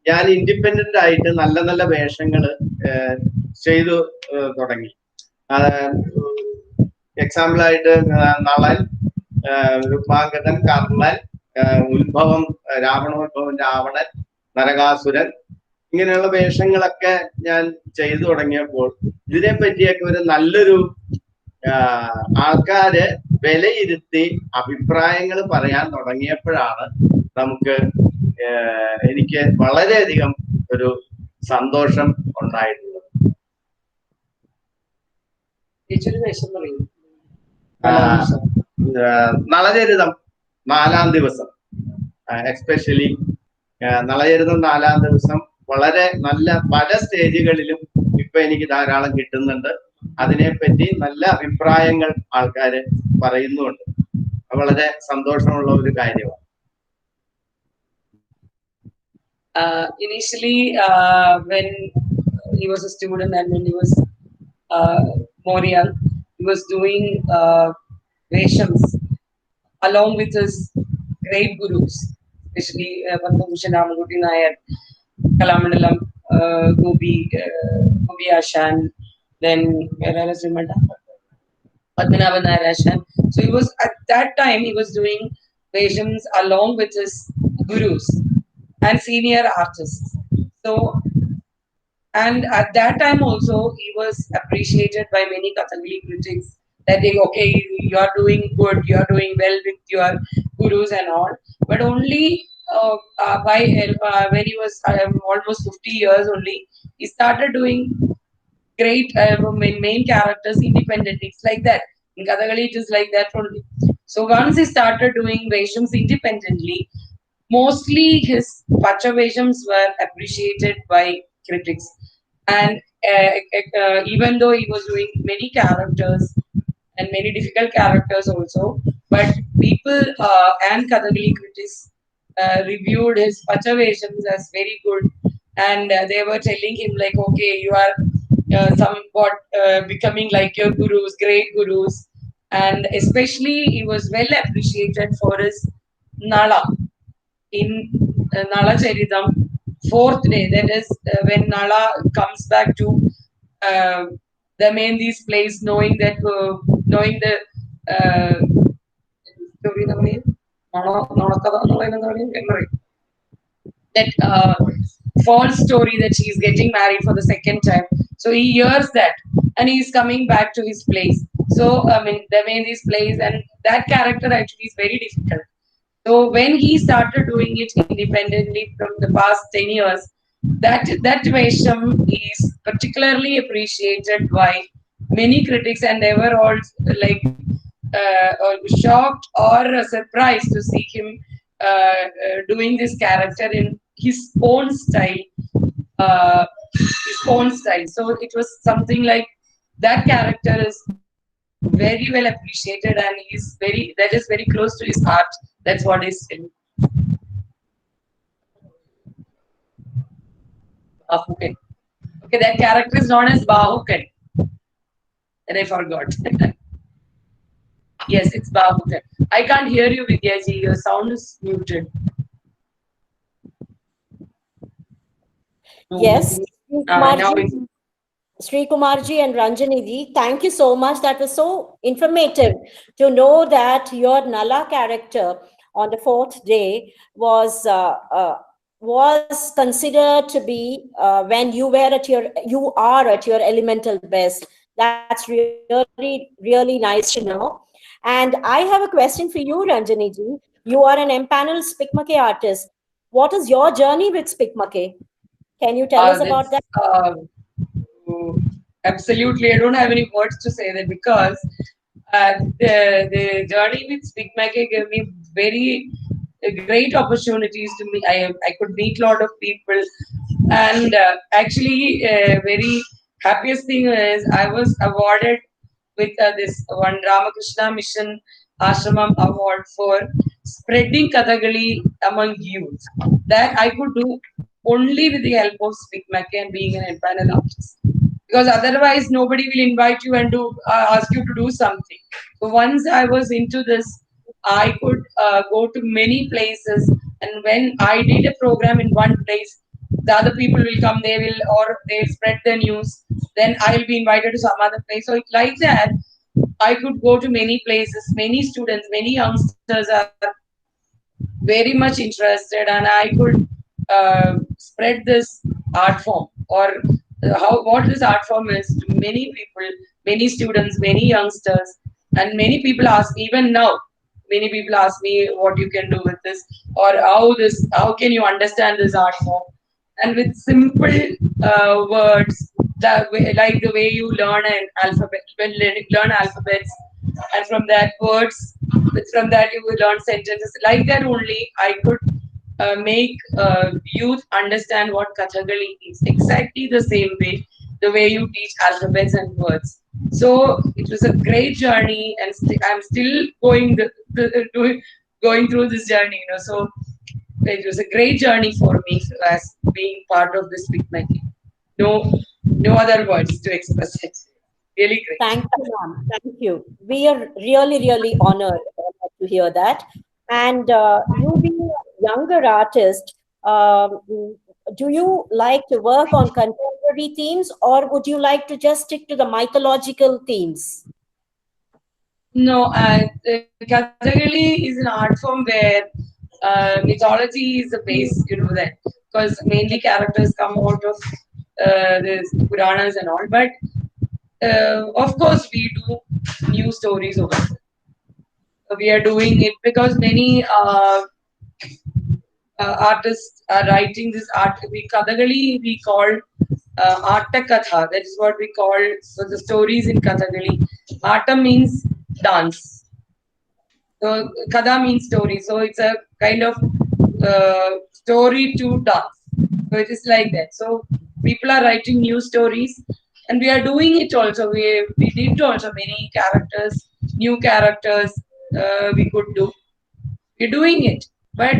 ഞാൻ ഇൻഡിപെൻഡന്റ് ആയിട്ട് നല്ല നല്ല വേഷങ്ങള് ചെയ്തു തുടങ്ങി. എക്സാമ്പിൾ ആയിട്ട് നളൻ, രുക്മാംഗതൻ, കർണൻ, ഉത്ഭവം, രാവണോത്ഭവം, രാവണൻ, നരകാസുരൻ, ഇങ്ങനെയുള്ള വേഷങ്ങളൊക്കെ ഞാൻ ചെയ്തു തുടങ്ങിയപ്പോൾ ഇതിനെ പറ്റിയൊക്കെ ഒരു നല്ലൊരു ആൾക്കാര് വിലയിരുത്തി അഭിപ്രായങ്ങൾ പറയാൻ തുടങ്ങിയപ്പോഴാണ് എനിക്ക് വളരെയധികം ഒരു സന്തോഷം ഉണ്ടായിട്ടുള്ളത്. നളചരിതം 4-ാം ദിവസം, എസ്പെഷ്യലി നളചരിതം 4-ാം ദിവസം വളരെ നല്ല പല സ്റ്റേജുകളിലും ഇപ്പൊ എനിക്ക് ധാരാളം കിട്ടുന്നുണ്ട്. അതിനെപ്പറ്റി നല്ല അഭിപ്രായങ്ങൾ ആൾക്കാര് പറയുന്നുണ്ട്. വളരെ സന്തോഷമുള്ള ഒരു കാര്യമാണ്. Initially, when he was a student and when he was more young, he was doing Veshams along with his great gurus, especially Padmabhushan Ramankoti Nayar, Kalamandalam, Gopi Ashan, then Padmanabhan Nayar Ashan. So he was, at that time, he was doing Veshams along with his gurus and senior artists. So, and at that time also, he was appreciated by many Kathakali critics that they, okay, you are doing good, you are doing well with your gurus and all. But only when he was almost 50 years only, he started doing great main characters independently. It's like that. In Kathakali, it is like that only. So once he started doing Veshams independently, mostly his Pachaveshams were appreciated by critics. And even though he was doing many characters and many difficult characters also, but people and Kathakali critics reviewed his Pachaveshams as very good. And they were telling him like, okay, you are somewhat becoming like your gurus, great gurus. and especially he was well appreciated for his Nala in Nala Charitam, fourth day. That is when Nala comes back to Damayanti's place, knowing knowing the story that false story that she is getting married for the second time. So he hears that and he is coming back to his place. So I mean, Damayanti's place, and that character actually is very difficult. So when he started doing it independently from the past 10 years, that Vesham is particularly appreciated by many critics, and they were all like shocked or surprised to see him doing this character in his own style. His own style. So it was something like that character is very well appreciated, and that is very close to his heart. That's what is in Bahukan. Okay, that character is known as Bahukan. And I forgot. Yes, it's Bahukan. I can't hear you, Vidyaji. Your sound is muted. Yes, Now it's Sri Kumarji and Ranjaniji, thank you so much. That was so informative to know that your Nala character on the fourth day was considered to be when you are at your elemental best. That's really nice to know. And I have a question for you, Ranjaniji. You are an empaneled Spikmake artist. What is your journey with Spikmake? Can you tell us about that? Absolutely, I don't have any words to say that, because the journey with Spikmake gave me very great opportunities to meet. I could meet a lot of people, and actually, very happiest thing is I was awarded with this one Ramakrishna Mission Ashramam Award for spreading Kathakali among youth. That I could do only with the help of Spikmake and being an empanel artist. Because otherwise, nobody will invite you and ask you to do something. So once I was into this, I could go to many places, and when I did a program in one place, the other people will come. They'll spread the news. Then I'll be invited to some other place. So like that, I could go to many places. Many students, many youngsters are very much interested, and I could spread this art form, or what this art form is to many people, many students, many youngsters, and many people ask me, even now, many people ask me what you can do with this, or how can you understand this art form, and with simple words, like the way you learn an alphabet, learn alphabets, and from that words, from that you will learn sentences. Like that only, I could make youth understand what Kathakali is. Exactly the same way, the way you teach alphabets and words. So it was a great journey, and I'm still going through this journey. So it was a great journey for me as being part of this Spikmake. No other words to express it. Really great. Thank you, ma'am. Thank you. We are really honored to hear that. And you being a younger artist, do you like to work on contemporary themes, or would you like to just stick to the mythological themes? No, Kathakali is an art form where mythology is the base, that, because mainly characters come out of the Puranas and all. But of course, we do new stories over there. We are doing it because many artists are writing this art. Kathakali we call Atta Katha. That is what we call the stories in Kathakali. Atta means dance. So Katha means story. So it's a kind of story to dance. So it is like that. So people are writing new stories, and we are doing it also. We did also many characters, new characters. We could do. We're doing it, but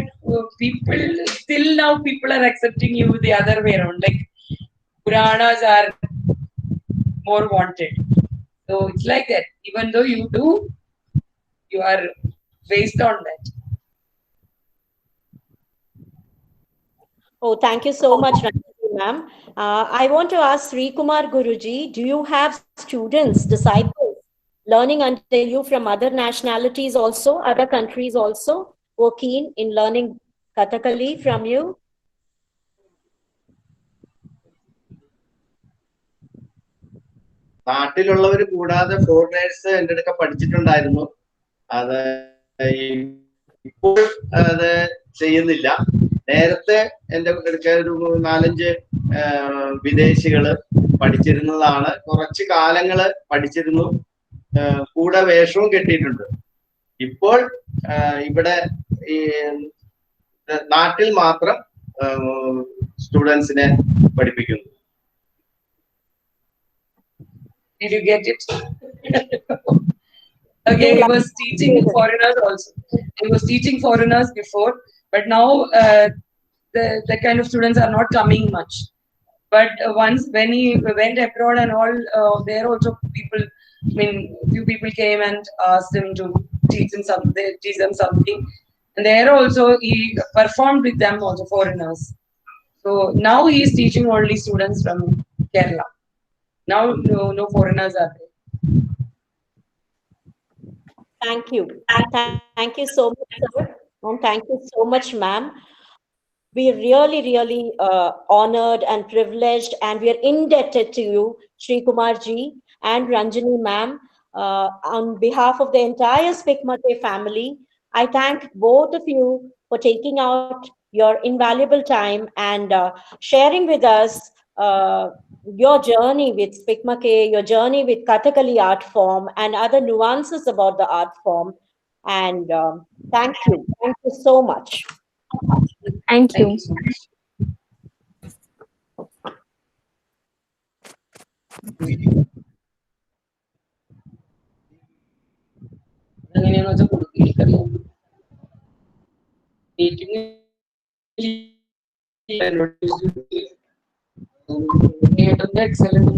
people are accepting you the other way around. Like Puranas are more wanted. So it's like that. Even though you do, you are based on that. Oh, thank you so much, Ranjini ma'am. I want to ask Sri Kumar Guruji, do you have students, disciples, learning under you from other nationalities also, other countries also, who are keen in learning Kathakali from you? നാട്ടിലുള്ളവർ കൂടാതെ foreigners എൻ്റെ അടുക്ക പഠിച്ചിട്ടുണ്ടായിരുന്നു. അത് ഇപ്പോൾ അത് ചെയ്യുന്നില്ല. നേരത്തെ എൻ്റെ അടുക്ക ഒരു 4-5 വിദേശികള് പഠിച്ചിരുന്നതാണ്. കുറച്ച് കാലങ്ങള് പഠിച്ചിരുന്നു, കൂടെ വേഷവും കെട്ടിയിട്ടുണ്ട്. ഇപ്പോൾ ഇവിടെ ഈ നാട്ടിൽ മാത്രം സ്റ്റുഡൻസിനെ പഠിപ്പിക്കുന്നു. Did you get it? Okay, he was teaching foreigners also. He was teaching foreigners before, but now the kind of students are not coming much. But once when he went abroad and all, there also people, I mean, few people came and asked him to teach them something. And there also he performed with them also, foreigners. So now he is teaching only students from Kerala. Now no foreigners are there. Thank you. Thank you so much, sir. And thank you so much, ma'am. We are really, really honored and privileged, and we are indebted to you, Sri Kumar ji and Ranjini ma'am. On behalf of the entire Spikmate family, I thank both of you for taking out your invaluable time and sharing with us your journey with Spikmake, your journey with Kathakali art form, and other nuances about the art form. And thank you. Thank you so much. Thank you. Thank you so much. അങ്ങനെയെന്ന് വെച്ചാൽ കൊടുക്കില്ല meeting excellent